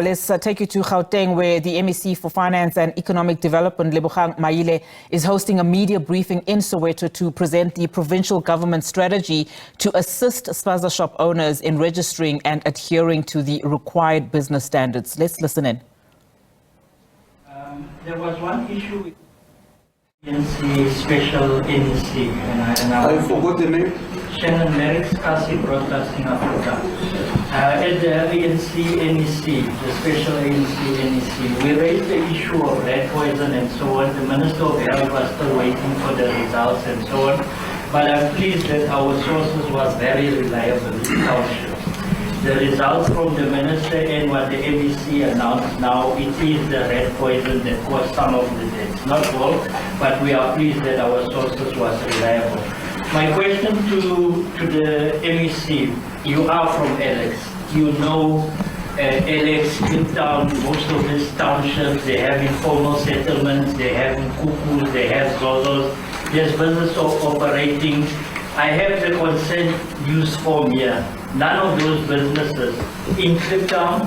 Let's take you to Gauteng, where the MEC for Finance and Economic Development, Lebogang Maile, is hosting a media briefing in Soweto to present the Provincial Government strategy to assist Spaza Shop owners in registering and adhering to the required business standards. Let's listen in. There was one issue with the special NEC, and I forgot the name. Shannon Merrick's Kasi Broadcasting Africa. At the ANC NEC, the special ANC NEC, we raised the issue of rat poison and so on. The Minister of Health was still waiting for the results and so on. But I'm pleased that our sources was very reliable in townships. The results from the Minister and what the MEC announced now, it is the rat poison that caused some of the deaths. Not all, but we are pleased that our sources was reliable. My question to the MEC, you are from Alex. You know Alex, Cape Town, most of these townships, they have informal settlements, they have cuckoos, they have zozos, there's business operating. I have the consent use form here. None of those businesses in Cape Town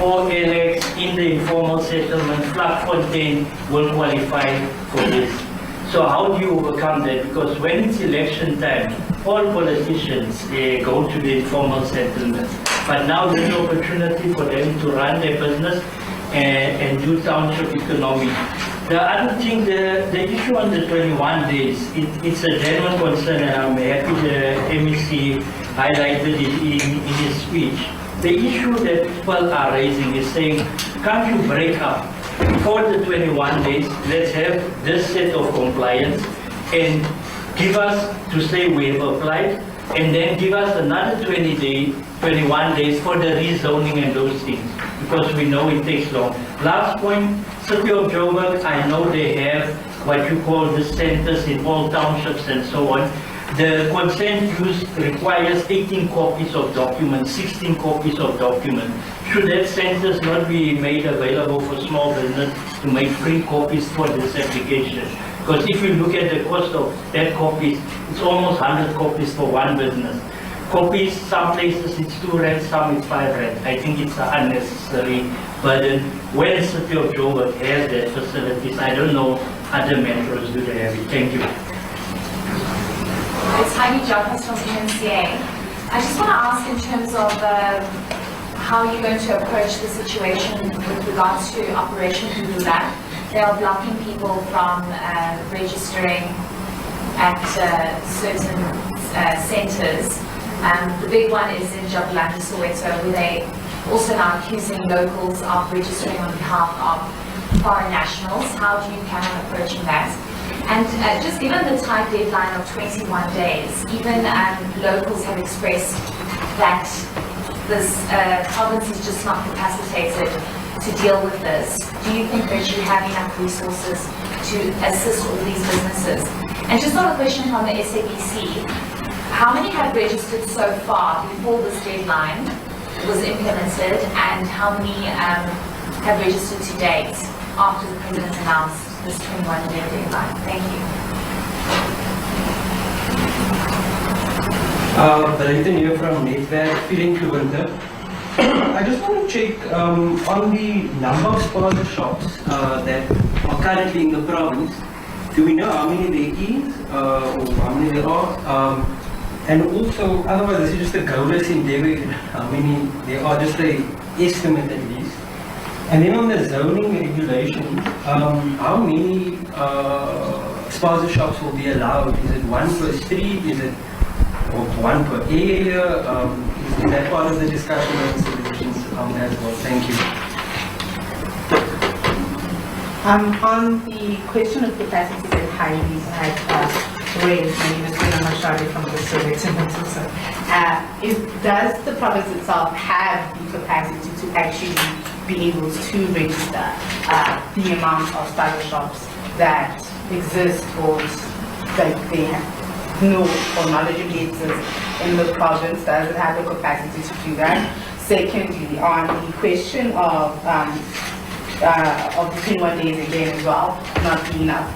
or Alex in the informal settlement, Vlakfontein will qualify for this. So how do you overcome that? Because when it's election time, all politicians go to the informal settlement. But now there's an opportunity for them to run their business and do township economy. The other thing, the issue on the 21 days, it's a genuine concern, and I'm happy the MEC highlighted it in his speech. The issue that people are raising is saying, can't you break up? For the 21 days, let's have this set of compliance and give us to say we have applied, and then give us another 21 days for the rezoning and those things, because we know it takes long. Last point, City of Joburg, I know they have what you call the centers in all townships and so on. The consent use requires 18 copies of documents, 16 copies of documents. Should that centers not be made available for small business to make free copies for this application? Because if you look at the cost of that copies, it's almost 100 copies for one business. Copies, some places it's 2 rand, some it's 5 rand. I think it's an unnecessary burden. When City of Joburg has that facilities, I don't know other metros do they have it. Thank you. It's Heidi Jafas from NCA. I just want to ask in terms of how you're going to approach the situation with regards to Operation Hululand. They are blocking people from registering at certain centres. The big one is in Jabulani, Soweto, where they also now accusing locals of registering on behalf of foreign nationals. How do you plan on approaching that? And just given the tight deadline of 21 days, even locals have expressed that this province is just not capacitated to deal with this. Do you think that you have enough resources to assist all these businesses? And just on a question from the SABC, how many have registered so far before this deadline was implemented, and how many have registered to date after the President announced this 21-day deadline? Thank you. Valentin here from Netwerk, feeling to winter. I just want to check on the number of Spaza shops that are currently in the province. Do we know how many there is, or how many there are? And also, otherwise, this is just a Gauda's endeavor, how many there are, just an estimate at least. And then on the zoning regulations, how many Spaza shops will be allowed? Is it 1 per street? Is it 1 per area? Is that part of the discussion and solutions as well? Thank you. On the question of capacity that Heidi had raised, my name is Tina Mashari from the Soweto. Does the province itself have the capacity to actually be able to register the amount of Spaza shops that exist or that they have know or knowledge of exist in the province? Does it have the capacity to do that? Secondly, on the question of the 21 days again as well, not being enough.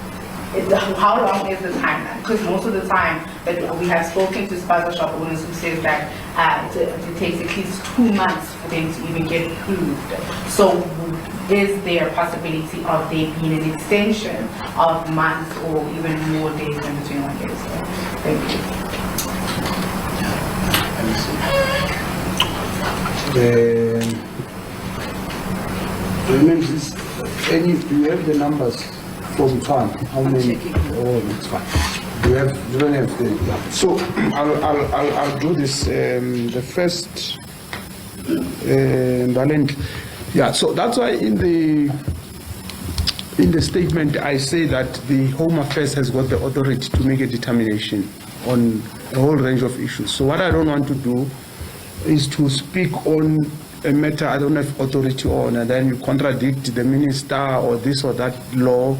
How long is the timeline? Because most of the time that we have spoken to Spaza Shop owners who says that it takes at least 2 months for them to even get approved. So is there a possibility of there being an extension of months or even more days than the 21 days? Thank you. Do you have the numbers from time? How many? Oh, it's fine. You don't have the. Yeah. So I'll do this. The first, Valent. Yeah. So that's why in the statement I say that the Home Affairs has got the authority to make a determination on a whole range of issues. So what I don't want to do is to speak on a matter I don't have authority on, and then you contradict the minister or this or that law.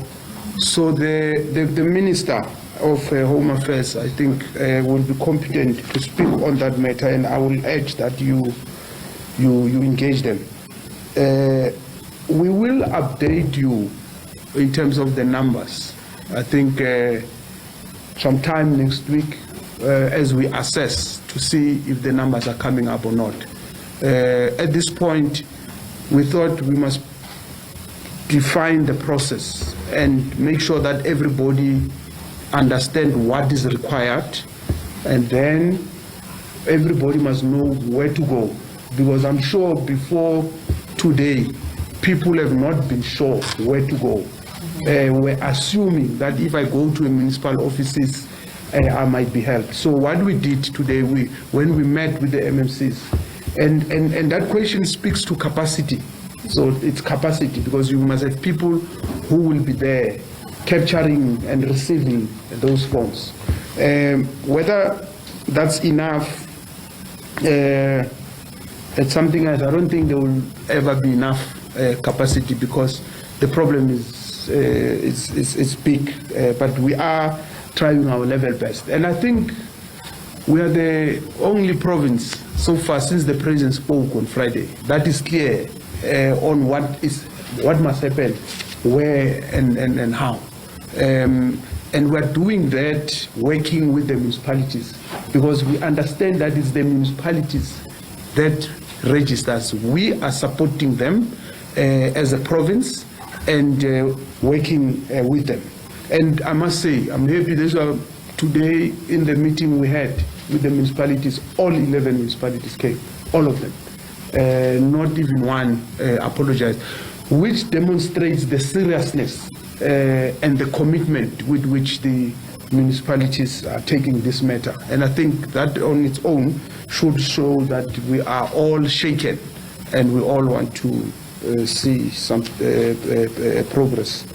So the Minister of Home Affairs, I think, will be competent to speak on that matter, and I will urge that you engage them. We will update you in terms of the numbers. I think sometime next week, as we assess to see if the numbers are coming up or not. At this point, we thought we must define the process and make sure that everybody understand what is required, and then everybody must know where to go, because I'm sure before today people have not been sure where to go. We're assuming that if I go to a municipal offices, I might be helped. So what we did today, when we met with the MMCs, and that question speaks to capacity. So it's capacity, because you must have people who will be there capturing and receiving those forms. Whether that's enough, it's something else. I don't think there will ever be enough capacity, because the problem is big, but we are trying our level best. And I think we are the only province so far since the president spoke on Friday that is clear on what must happen, where and how. And we're doing that working with the municipalities, because we understand that it's the municipalities that registers. We are supporting them as a province and working with them. And I must say, I'm happy. This was today in the meeting we had with the municipalities. All 11 municipalities came, all of them. Not even one apologized, which demonstrates the seriousness and the commitment with which the municipalities are taking this matter. And I think that on its own should show that we are all shaken and we all want to see some progress.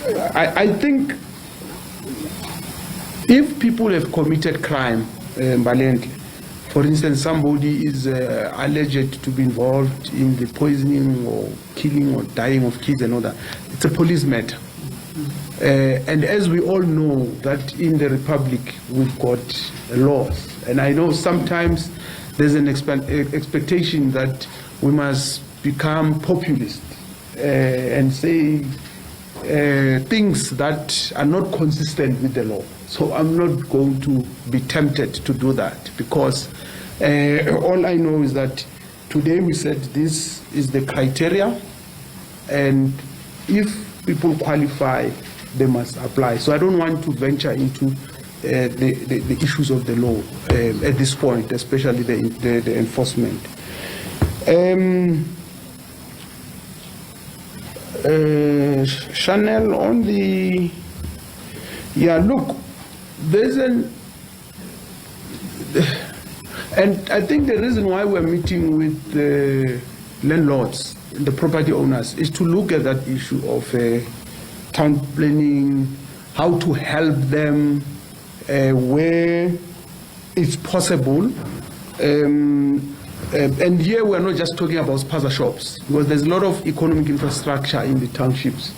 I think if people have committed crime violently, for instance, somebody is alleged to be involved in the poisoning or killing or dying of kids and all that, it's a police matter. And as we all know that in the Republic we've got laws, and I know sometimes there's an expectation that we must become populist and say things that are not consistent with the law. So I'm not going to be tempted to do that, because all I know is that today we said this is the criteria, and if people qualify, they must apply. So I don't want to venture into the issues of the law at this point, especially the enforcement. Chanel, on the, yeah, look, there's and I think the reason why we're meeting with the landlords, the property owners, is to look at that issue of town planning, how to help them where it's possible. And here we're not just talking about Spaza Shops, because there's a lot of economic infrastructure in the townships.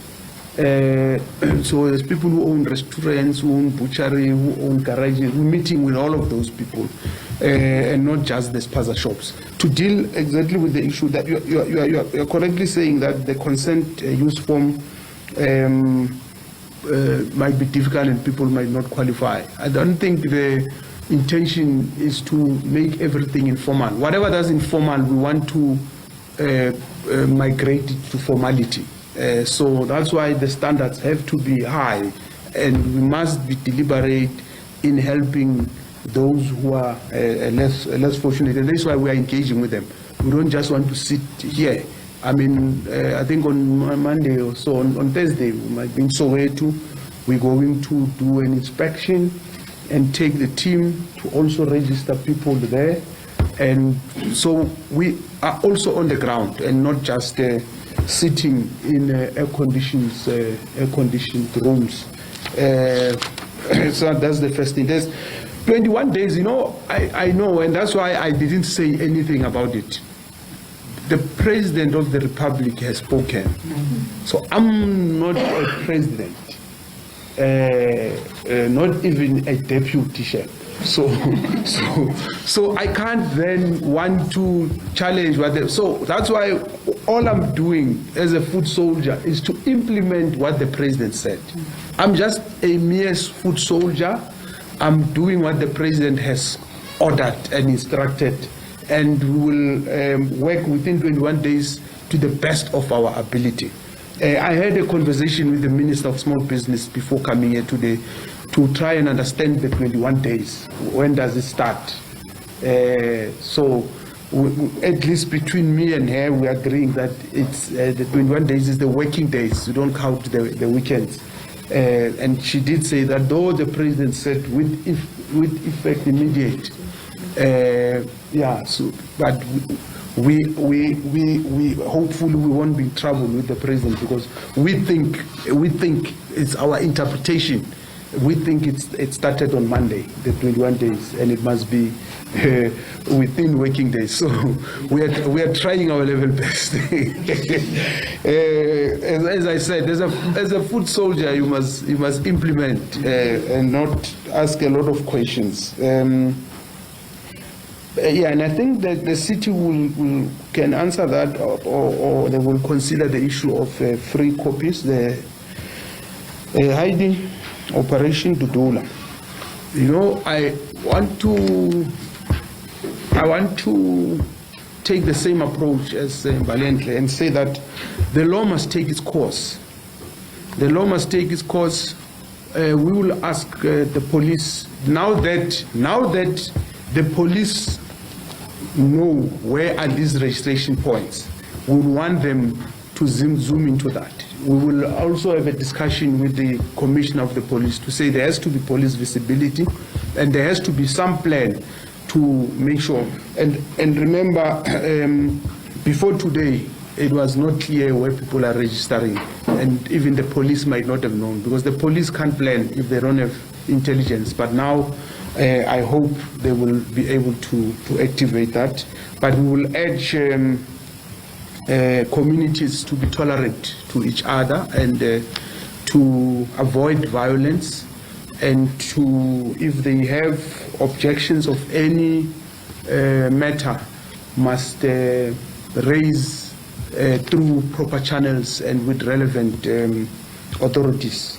So there's people who own restaurants, who own butchery, who own garages. We're meeting with all of those people, and not just the Spaza Shops, to deal exactly with the issue that you're correctly saying that the consent use form might be difficult and people might not qualify. I don't think the intention is to make everything informal. Whatever that's informal, we want to migrate it to formality. So that's why the standards have to be high, and we must be deliberate in helping those who are less fortunate, and that's why we are engaging with them. We don't just want to sit here. I mean, I think on Monday or so, on Thursday, we might be in Soweto. We're going to do an inspection and take the team to also register people there. And so we are also on the ground and not just sitting in air-conditioned rooms. So that's the first thing. There's 21 days, you know, I know, and that's why I didn't say anything about it. The President of the Republic has spoken. So I'm not a president, not even a deputy chef. So I can't then want to challenge what they, so that's why all I'm doing as a foot soldier is to implement what the President said. I'm just a mere foot soldier. I'm doing what the President has ordered and instructed, and we will work within 21 days to the best of our ability. I had a conversation with the Minister of Small Business before coming here today to try and understand the 21 days. When does it start? So at least between me and her, we're agreeing that it's the 21 days is the working days. We don't count the weekends. And she did say that though the President said with effect immediate, yeah, so, but we hopefully we won't be in trouble with the President, because we think it's our interpretation. We think it started on Monday, the 21 days, and it must be within working days. So we are trying our level best. As I said, as a foot soldier, you must implement and not ask a lot of questions. Yeah, and I think that the city can answer that, or they will consider the issue of free copies, the hiding operation Dudula. You know, I want to take the same approach as Valente and say that the law must take its course. The law must take its course. We will ask the police, now that the police know where are these registration points, we want them to zoom into that. We will also have a discussion with the Commissioner of the Police to say there has to be police visibility, and there has to be some plan to make sure. And remember, before today, it was not clear where people are registering, and even the police might not have known, because the police can't plan if they don't have intelligence. But now, I hope they will be able to activate that. But we will urge communities to be tolerant to each other and to avoid violence, and to, if they have objections of any matter, must raise through proper channels and with relevant authorities.